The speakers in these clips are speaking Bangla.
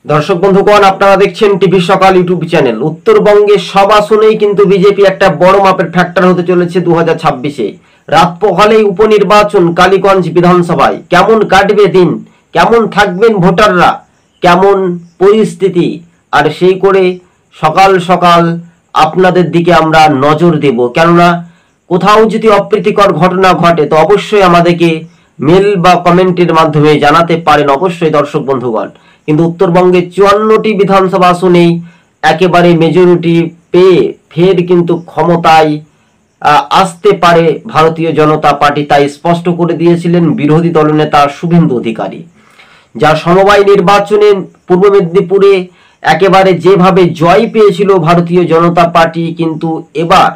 দর্শক বন্ধুগণ, আপনারা দেখছেন টিভি সকাল ইউটিউব চ্যানেল। উত্তরবঙ্গে সব আসনেই কিন্তু বিজেপি একটা বড় মাপের ফ্যাক্টর হতে চলেছে 2026-এ। রাত পোহালেই উপনির্বাচন কালীগঞ্জ বিধানসভায়। কেমন কাটবে দিন, কেমন থাকবেন ভোটাররা, কেমন পরিস্থিতি, আর সেই করে সকাল সকাল আপনাদের দিকে আমরা নজর দেব। কেননা কোথাও যদি অপ্রীতিকর ঘটনা ঘটে তো অবশ্যই আমাদেরকে মেল বা কমেন্টের মাধ্যমে জানাতে পারেন অবশ্যই দর্শক বন্ধুগণ। কিন্তু উত্তরবঙ্গে 54টি বিধানসভা আসনেই একেবারে মেজরিটি পেয়ে ফের কিন্তু ক্ষমতায় আসতে পারে ভারতীয় জনতা পার্টি, তাই স্পষ্ট করে দিয়েছিলেন বিরোধী দলনেতা শুভেন্দু অধিকারী। যা সমবায় নির্বাচনে পূর্ব মেদিনীপুরে একেবারে যেভাবে জয় পেয়েছিল ভারতীয় জনতা পার্টি, কিন্তু এবার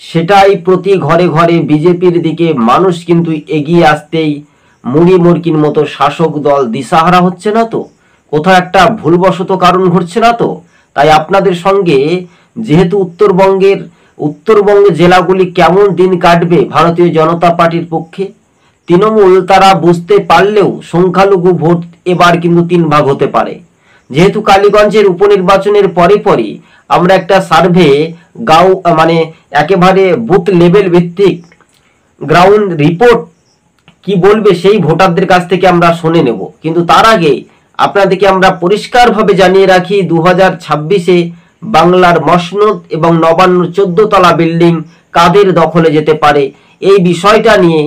সেটাই প্রতি ঘরে ঘরে বিজেপির দিকে মানুষ কিন্তু এগিয়ে আসতেই মুড়ি মুরকির মতো শাসক দল দিশাহারা হচ্ছে না তো, কোথাও একটা ভুলবশত কারণ ঘটছে না তো। তাই আপনাদের সঙ্গে যেহেতু উত্তরবঙ্গে জেলাগুলি কেমন দিন কাটবে ভারতীয় জনতা পার্টির পক্ষে, তৃণমূল তারা বুঝতে পারলেও সংখ্যালঘু ভোট এবার কিন্তু 3 ভাগ হতে পারে। যেহেতু কালীগঞ্জের উপনির্বাচনের পরে পরই আমরা একটা সার্ভে মানে একেবারে বুথ লেভেল ভিত্তিক গ্রাউন্ড রিপোর্ট কি বলবে সেই ভোটারদের কাছ থেকে আমরা শুনে নেব। কিন্তু তার আগে আপনাদেরকে আমরা পরিষ্কারভাবে জানিয়ে রাখি 2026-এ বাংলার মসনদ এবং নবান্ন 14 তলা বিল্ডিং কাদের দখলে যেতে পারে, এই বিষয়টা নিয়ে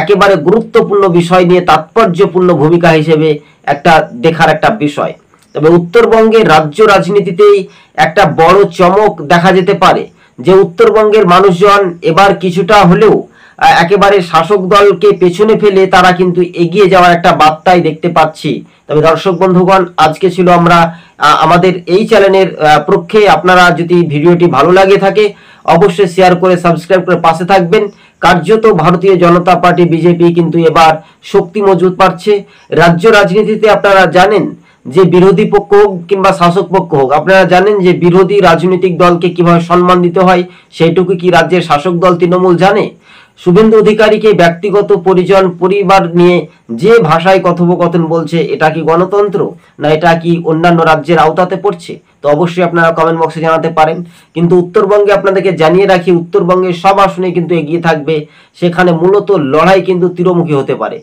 একেবারে গুরুত্বপূর্ণ বিষয় নিয়ে তাৎপর্যপূর্ণ ভূমিকা হিসেবে দেখার একটা বিষয়। তবে উত্তরবঙ্গের রাজ্য রাজনীতিতেই একটা বড় চমক দেখা যেতে পারে যে উত্তরবঙ্গের মানুষজন এবার কিছুটা হলেও একেবারে শাসক দলকে পেছনে ফেলে তারা কিন্তু এগিয়ে যাওয়ার একটা বার্তাই দেখতে পাচ্ছি। তবে দর্শক বন্ধুগণ, আজকে ছিল আমরা আমাদের এই চ্যানেলের পক্ষে। আপনারা যদি ভিডিওটি ভালো লাগে থাকে অবশ্যই শেয়ার করে সাবস্ক্রাইব করে পাশে থাকবেন। কার্যত ভারতীয় জনতা পার্টি বিজেপি কিন্তু এবার শক্তি মজবুত পাচ্ছে রাজ্য রাজনীতিতে। আপনারা জানেন যে বিরোধী পক্ষ হোক কিংবা শাসক পক্ষ হোক, আপনারা জানেন যে বিরোধী রাজনৈতিক দলকে কিভাবে সম্মান দিতে হয় সেইটুকু কি রাজ্যের শাসক দল তৃণমূল জানে? শুভেন্দু অধিকারীকে ব্যক্তিগত পরিবার নিয়ে যে ভাষায় কথোপকথন বলছে, এটা কি গণতন্ত্র, না এটা কি অন্যান্য রাজ্যের আওতাতে পড়ছে? তো অবশ্যই আপনারা কমেন্ট বক্সে জানাতে পারেন। কিন্তু উত্তরবঙ্গে আপনাদেরকে জানিয়ে রাখি, উত্তরবঙ্গের সব আসনে কিন্তু এগিয়ে থাকবে। সেখানে মূলত লড়াই কিন্তু তীরমুখী হতে পারে।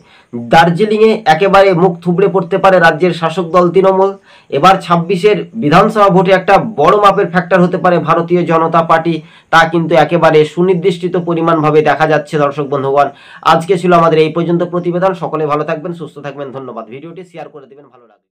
দার্জিলিংয়ে একেবারে মুখ থুবড়ে পড়তে পারে রাজ্যের শাসক দল তৃণমূল। এবার 26-এর বিধানসভা ভোটে একটা বড় মাপের ফ্যাক্টর হতে পারে ভারতীয় জনতা পার্টি, তা কিন্তু একেবারে সুনির্দিষ্ট পরিমাণভাবে দেখা যাচ্ছে। দর্শক বন্ধুগণ, আজকে ছিল আমাদের এই পর্যন্ত প্রতিবেদন। সকলে ভালো থাকবেন, সুস্থ থাকবেন, ধন্যবাদ। ভিডিওটি শেয়ার করে দেবেন, ভালো লাগবে।